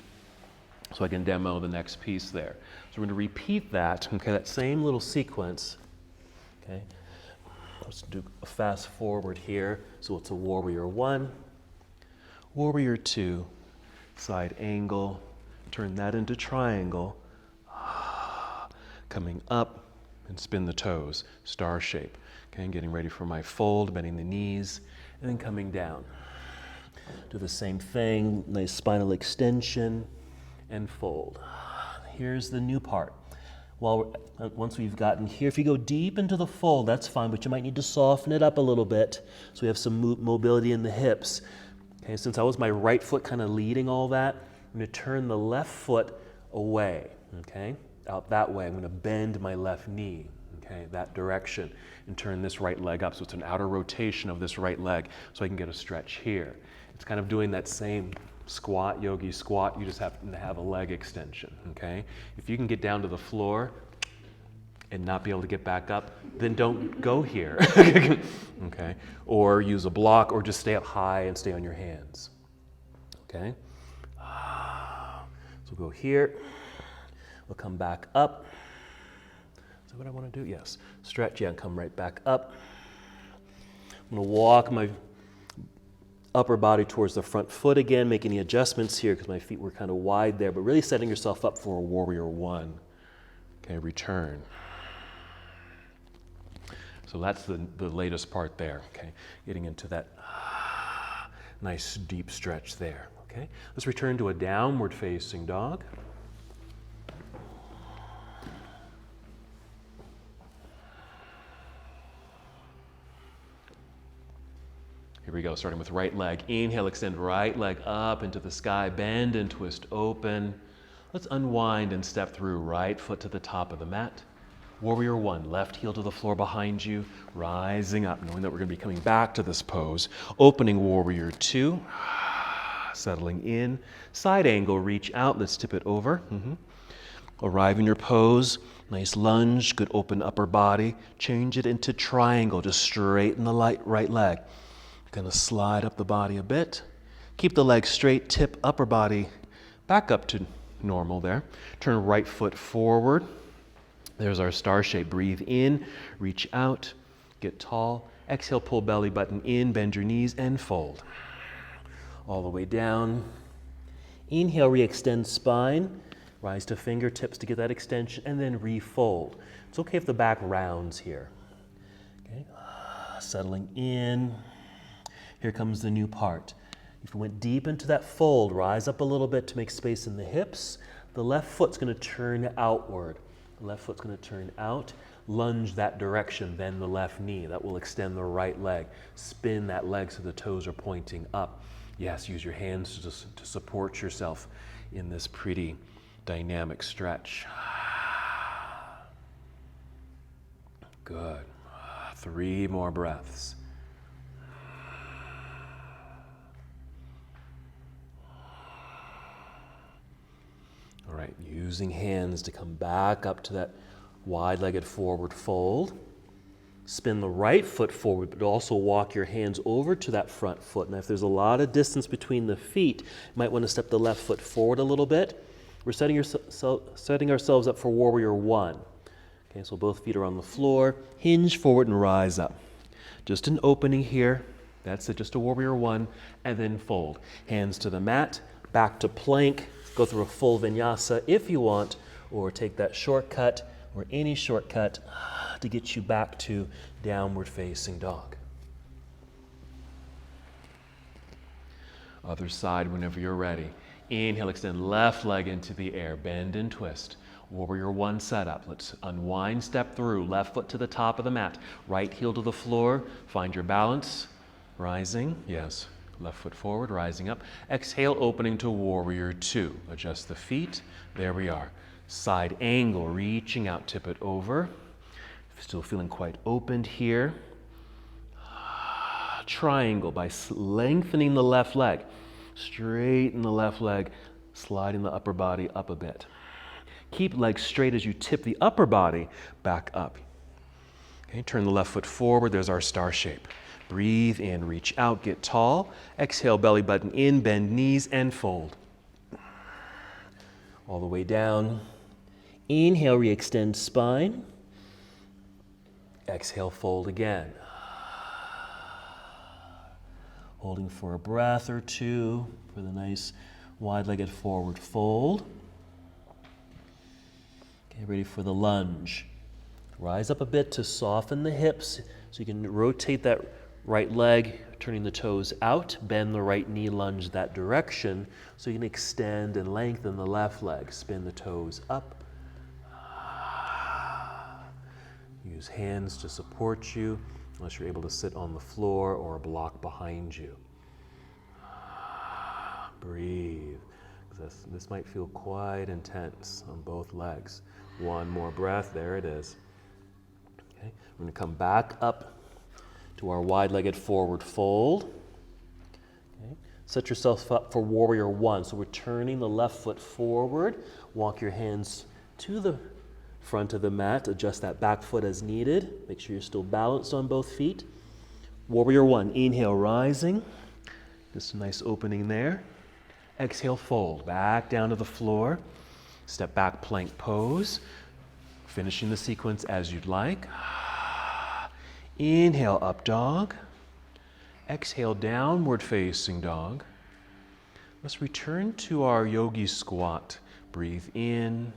so I can demo the next piece there. So we're going to repeat that, okay, that same little sequence, okay. Let's do a fast forward here. So it's a warrior one, warrior two, side angle, turn that into triangle, coming up and spin the toes, star shape. Okay, and getting ready for my fold, bending the knees, and then coming down. Do the same thing, nice spinal extension, and fold. Here's the new part. Once we've gotten here, if you go deep into the fold, that's fine, but you might need to soften it up a little bit so we have some mobility in the hips. Okay, since I was my right foot kind of leading all that, I'm going to turn the left foot away, okay, out that way. I'm going to bend my left knee, okay, that direction, and turn this right leg up. So it's an outer rotation of this right leg so I can get a stretch here. It's kind of doing that same squat, yogi squat, you just happen to have a leg extension, okay? If you can get down to the floor and not be able to get back up, then don't go here, okay? Or use a block or just stay up high and stay on your hands, okay? So we'll go here, we'll come back up. Is that what I want to do? Yes. Stretch, yeah, and come right back up. I'm gonna walk my upper body towards the front foot again, make any adjustments here because my feet were kind of wide there, but really setting yourself up for a warrior one. Okay, return. So that's the latest part there, okay? Getting into that nice deep stretch there, okay? Let's return to a downward facing dog. Here we go, starting with right leg. Inhale, extend right leg up into the sky, bend and twist open. Let's unwind and step through right foot to the top of the mat. Warrior one, left heel to the floor behind you, rising up, knowing that we're gonna be coming back to this pose. Opening warrior two, settling in. Side angle, reach out, let's tip it over. Arrive in your pose, nice lunge, good open upper body. Change it into triangle, just straighten the right leg. Gonna slide up the body a bit. Keep the leg straight, tip upper body back up to normal there. Turn right foot forward. There's our star shape. Breathe in, reach out, get tall. Exhale, pull belly button in, bend your knees and fold. All the way down. Inhale, re-extend spine. Rise to fingertips to get that extension and then refold. It's okay if the back rounds here. Okay, settling in. Here comes the new part. If you went deep into that fold, rise up a little bit to make space in the hips. The left foot's gonna turn outward. The left foot's gonna turn out. Lunge that direction, then the left knee. That will extend the right leg. Spin that leg so the toes are pointing up. Yes, use your hands to support yourself in this pretty dynamic stretch. Good. 3 more breaths. All right, using hands to come back up to that wide-legged forward fold. Spin the right foot forward, but also walk your hands over to that front foot. Now, if there's a lot of distance between the feet, you might want to step the left foot forward a little bit. We're setting ourselves up for warrior one. Okay, so both feet are on the floor. Hinge forward and rise up. Just an opening here. That's it, just a warrior one, and then fold. Hands to the mat, back to plank. Go through a full vinyasa if you want, or take that shortcut, or any shortcut to get you back to downward facing dog. Other side whenever you're ready. Inhale, extend left leg into the air, bend and twist. Warrior one setup. Let's unwind, step through, left foot to the top of the mat, right heel to the floor, find your balance, rising, yes, left foot forward, rising up. Exhale, opening to warrior two. Adjust the feet, there we are. Side angle, reaching out, tip it over. Still feeling quite opened here. Triangle by lengthening the left leg. Straighten the left leg, sliding the upper body up a bit. Keep legs straight as you tip the upper body back up. Okay, turn the left foot forward. There's our star shape. Breathe in, reach out, get tall. Exhale, belly button in, bend knees and fold. All the way down. Inhale, re-extend spine. Exhale, fold again. Holding for a breath or two for the nice wide-legged forward fold. Okay, ready for the lunge. Rise up a bit to soften the hips so you can rotate that right leg, turning the toes out, bend the right knee, lunge that direction so you can extend and lengthen the left leg. Spin the toes up. Use hands to support you unless you're able to sit on the floor or a block behind you. Breathe. This might feel quite intense on both legs. One more breath, there it is. Okay. We're going to come back up to our wide-legged forward fold. Okay. Set yourself up for warrior one. So we're turning the left foot forward. Walk your hands to the front of the mat. Adjust that back foot as needed. Make sure you're still balanced on both feet. Warrior one. Inhale, rising. Just a nice opening there. Exhale, fold. Back down to the floor. Step back, plank pose. Finishing the sequence as you'd like. Inhale, up dog. Exhale, downward facing dog. Let's return to our yogi squat. Breathe in.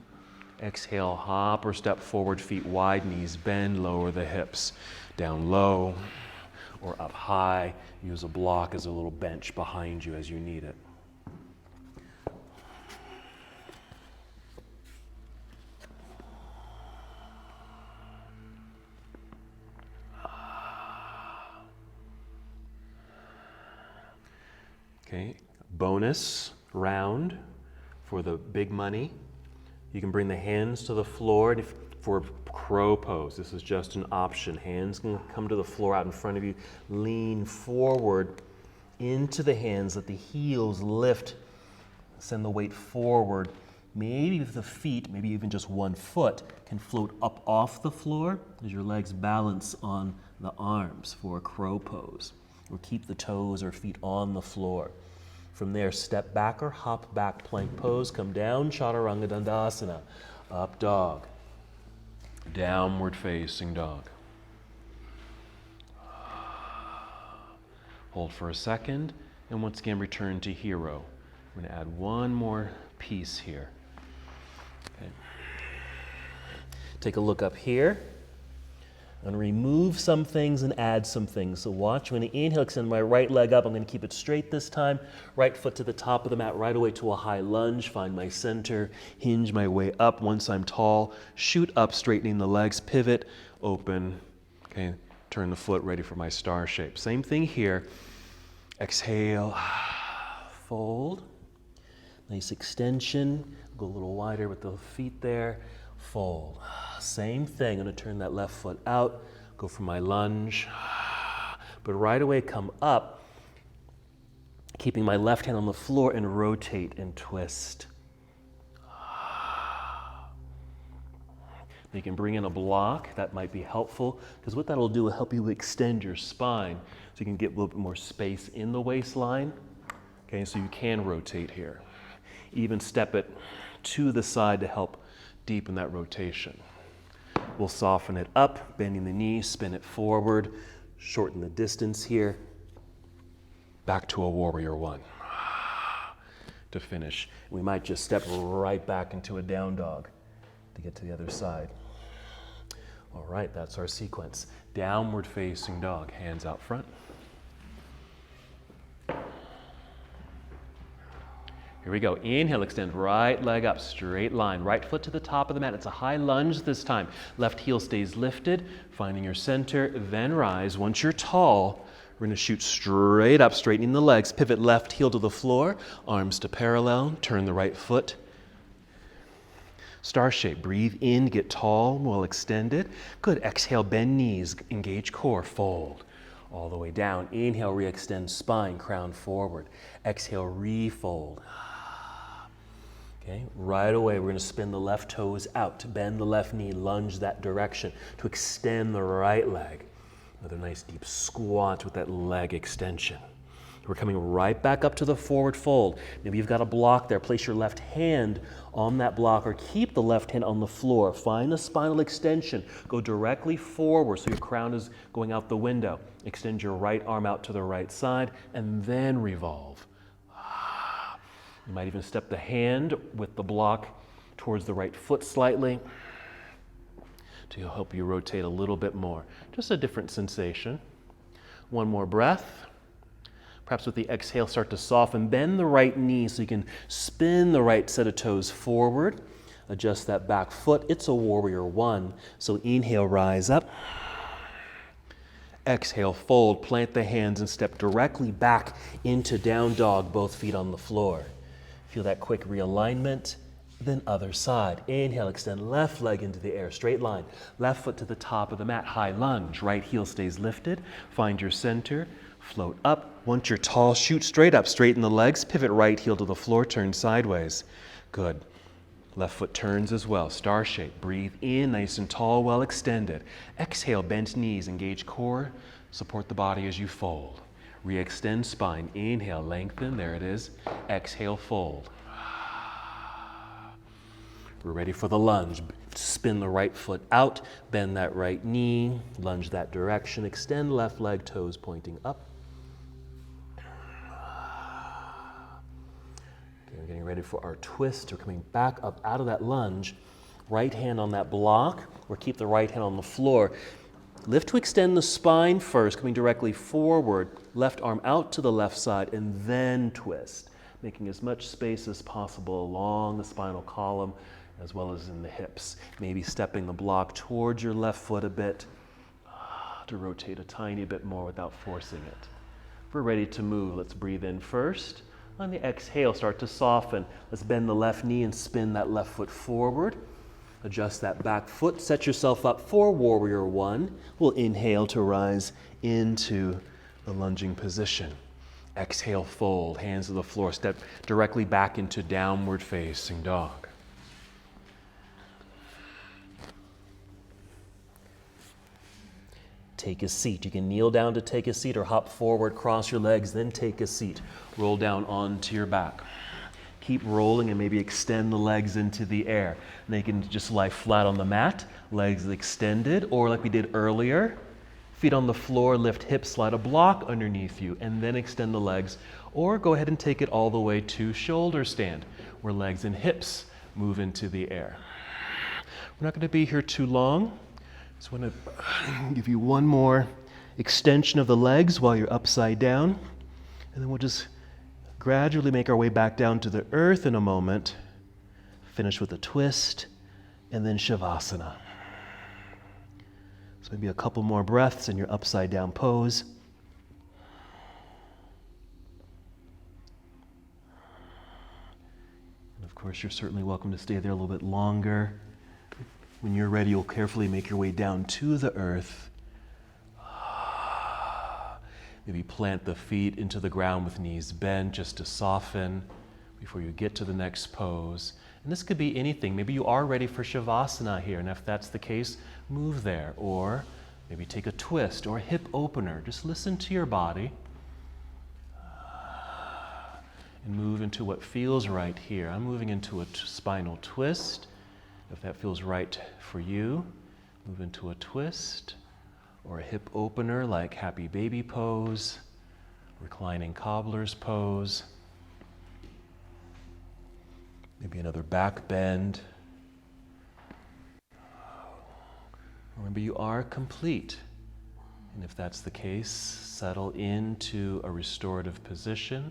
Exhale, hop or step forward, feet wide, knees bend, lower the hips. Down low or up high. Use a block as a little bench behind you as you need it. Okay, bonus round for the big money. You can bring the hands to the floor for crow pose. This is just an option. Hands can come to the floor out in front of you. Lean forward into the hands. Let the heels lift. Send the weight forward. Maybe with the feet, maybe even just one foot, can float up off the floor as your legs balance on the arms for a crow pose. Or keep the toes or feet on the floor. From there, step back or hop back, plank pose, come down, chaturanga dandasana, up dog, downward facing dog. Hold for a second, and once again return to hero. We're going to add one more piece here. Okay. Take a look up here. I'm going to remove some things and add some things. So watch, when I inhale, extend my right leg up. I'm going to keep it straight this time. Right foot to the top of the mat, right away to a high lunge. Find my center, hinge my way up. Once I'm tall, shoot up, straightening the legs, pivot, open. Okay, turn the foot, ready for my star shape. Same thing here. Exhale, fold. Nice extension. Go a little wider with the feet there. Fold. Same thing. I'm going to turn that left foot out. Go for my lunge. But right away come up, keeping my left hand on the floor, and rotate and twist. You can bring in a block. That might be helpful, because what that'll do will help you extend your spine so you can get a little bit more space in the waistline. Okay, so you can rotate here. Even step it to the side to help deepen that rotation. We'll soften it up, bending the knee, spin it forward, shorten the distance here. Back to a warrior one. To finish. We might just step right back into a down dog to get to the other side. All right, that's our sequence. Downward facing dog, hands out front. Here we go. Inhale, extend right leg up, straight line. Right foot to the top of the mat. It's a high lunge this time. Left heel stays lifted, finding your center, then rise. Once you're tall, we're gonna shoot straight up, straightening the legs. Pivot left heel to the floor, arms to parallel. Turn the right foot. Star shape. Breathe in, get tall, well extended. Good. Exhale, bend knees, engage core, fold. All the way down. Inhale, re-extend spine, crown forward. Exhale, refold. Okay, right away we're going to spin the left toes out, bend the left knee, lunge that direction to extend the right leg. Another nice deep squat with that leg extension. We're coming right back up to the forward fold. Maybe you've got a block there. Place your left hand on that block or keep the left hand on the floor. Find the spinal extension. Go directly forward so your crown is going out the window. Extend your right arm out to the right side and then revolve. You might even step the hand with the block towards the right foot slightly to help you rotate a little bit more. Just a different sensation. One more breath. Perhaps with the exhale, start to soften. Bend the right knee so you can spin the right set of toes forward. Adjust that back foot. It's a warrior one. So inhale, rise up. Exhale, fold. Plant the hands and step directly back into down dog, both feet on the floor. Feel that quick realignment, then other side. Inhale, extend left leg into the air, straight line. Left foot to the top of the mat, high lunge. Right heel stays lifted. Find your center, float up. Once you're tall, shoot straight up, straighten the legs, pivot right heel to the floor, turn sideways. Good. Left foot turns as well, star shape. Breathe in, nice and tall, well extended. Exhale, bent knees, engage core, support the body as you fold. Re-extend spine. Inhale, lengthen. There it is. Exhale, fold. We're ready for the lunge. Spin the right foot out. Bend that right knee. Lunge that direction. Extend left leg, toes pointing up. Okay, we're getting ready for our twist. We're coming back up out of that lunge. Right hand on that block, or keep the right hand on the floor. Lift to extend the spine first, coming directly forward, left arm out to the left side, and then twist, making as much space as possible along the spinal column as well as in the hips. Maybe stepping the block towards your left foot a bit to rotate a tiny bit more without forcing it. If we're ready to move, let's breathe in first. On the exhale, start to soften. Let's bend the left knee and spin that left foot forward. Adjust that back foot, set yourself up for warrior one. We'll inhale to rise into the lunging position. Exhale, fold, hands to the floor, step directly back into downward facing dog. Take a seat. You can kneel down to take a seat or hop forward, cross your legs, then take a seat. Roll down onto your back. Keep rolling and maybe extend the legs into the air. And they can just lie flat on the mat, legs extended, or like we did earlier, feet on the floor, lift hips, slide a block underneath you, and then extend the legs. Or go ahead and take it all the way to shoulder stand, where legs and hips move into the air. We're not going to be here too long. Just want to give you one more extension of the legs while you're upside down, and then we'll just gradually make our way back down to the earth in a moment. Finish with a twist, and then Shavasana. So maybe a couple more breaths in your upside down pose. And of course, you're certainly welcome to stay there a little bit longer. When you're ready, you'll carefully make your way down to the earth. Maybe plant the feet into the ground with knees bent just to soften before you get to the next pose. And this could be anything. Maybe you are ready for Shavasana here, and if that's the case, move there. Or maybe take a twist or a hip opener. Just listen to your body and move into what feels right here. I'm moving into a spinal twist. If that feels right for you, move into a twist. Or a hip opener like happy baby pose, reclining cobbler's pose. Maybe another back bend. Remember, you are complete. And if that's the case, settle into a restorative position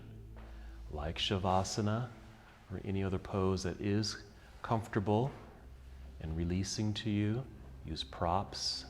like Shavasana, or any other pose that is comfortable and releasing to you. Use props.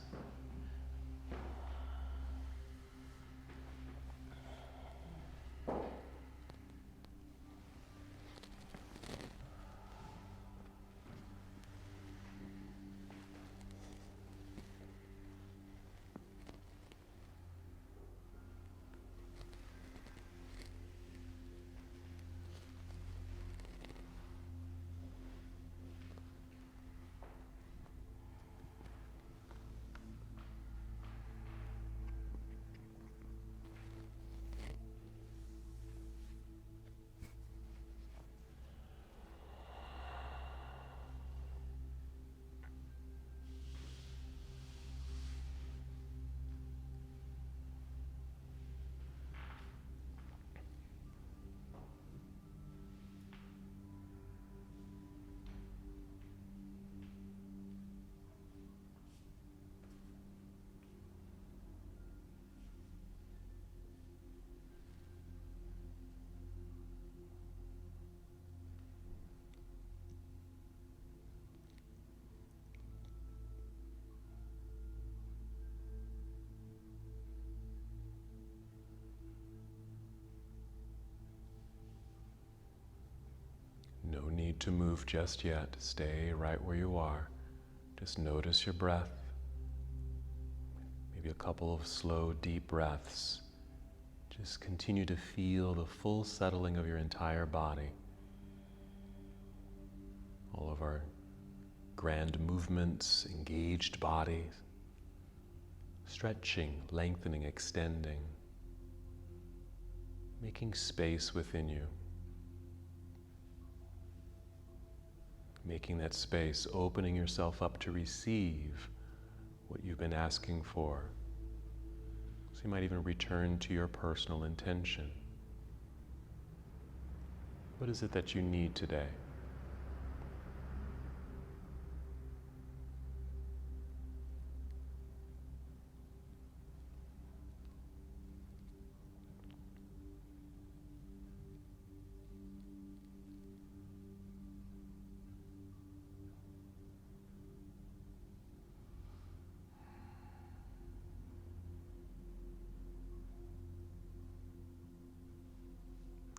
No need to move just yet. Stay right where you are. Just notice your breath. Maybe a couple of slow, deep breaths. Just continue to feel the full settling of your entire body. All of our grand movements, engaged bodies, stretching, lengthening, extending, making space within you. Making that space, opening yourself up to receive what you've been asking for. So you might even return to your personal intention. What is it that you need today?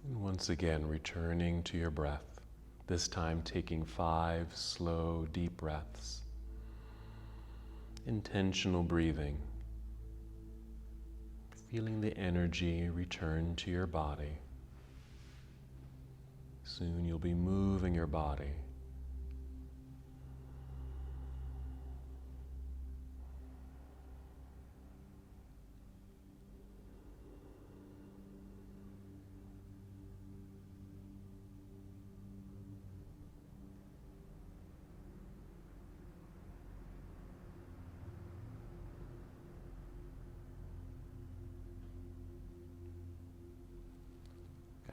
And once again, returning to your breath, this time taking 5 slow, deep breaths. Intentional breathing. Feeling the energy return to your body. Soon you'll be moving your body.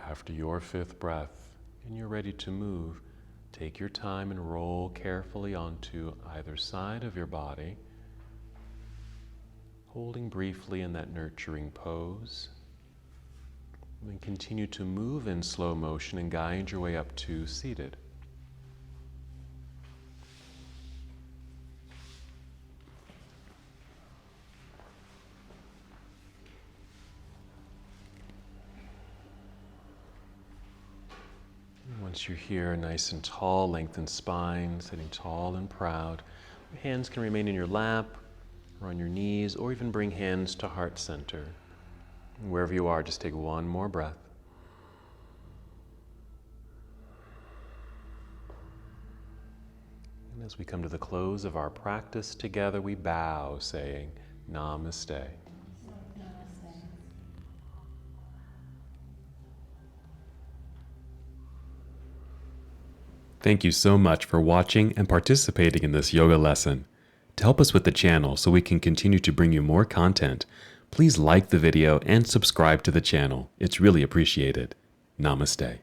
After your 5th breath, and you're ready to move, take your time and roll carefully onto either side of your body, holding briefly in that nurturing pose. And then continue to move in slow motion and guide your way up to seated. Once you're here, nice and tall, lengthened spine, sitting tall and proud. Your hands can remain in your lap or on your knees, or even bring hands to heart center. And wherever you are, just take one more breath. And as we come to the close of our practice together, we bow, saying, Namaste. Thank you so much for watching and participating in this yoga lesson. To help us with the channel so we can continue to bring you more content, please like the video and subscribe to the channel. It's really appreciated. Namaste.